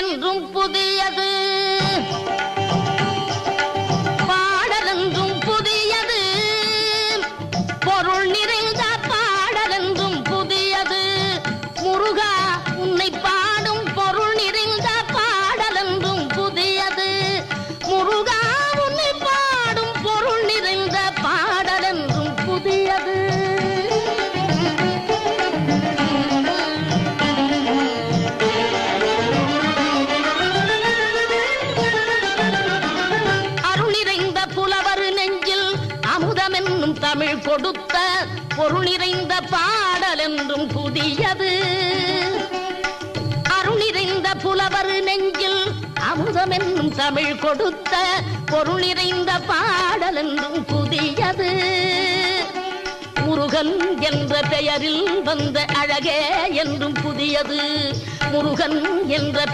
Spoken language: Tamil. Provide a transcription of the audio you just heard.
என்றும் புதியது, பாடலென்றும் புதியது, பொருள் நிறைந்த பாடலென்றும் புதியது. முருகா உன்னை பாடும் பொருள் நிறைந்த பாடலென்றும் புதியது. முருகா உன்னை பாடும் பொருள் நிறைந்த பாடலென்றும் புதியது. அமுதமென்னும் தமிழ் கொடுத்த பொருள் நிறைந்த பாடல் என்றும் புதியது. அருள் நிறைந்த புலவர் நெஞ்சில் அமுதமென்னும் தமிழ் கொடுத்த பொருள் நிறைந்த பாடல் என்றும் புதியது. முருகன் என்ற பெயரில் வந்த அழகே என்றும் புதியது. முருகன் என்ற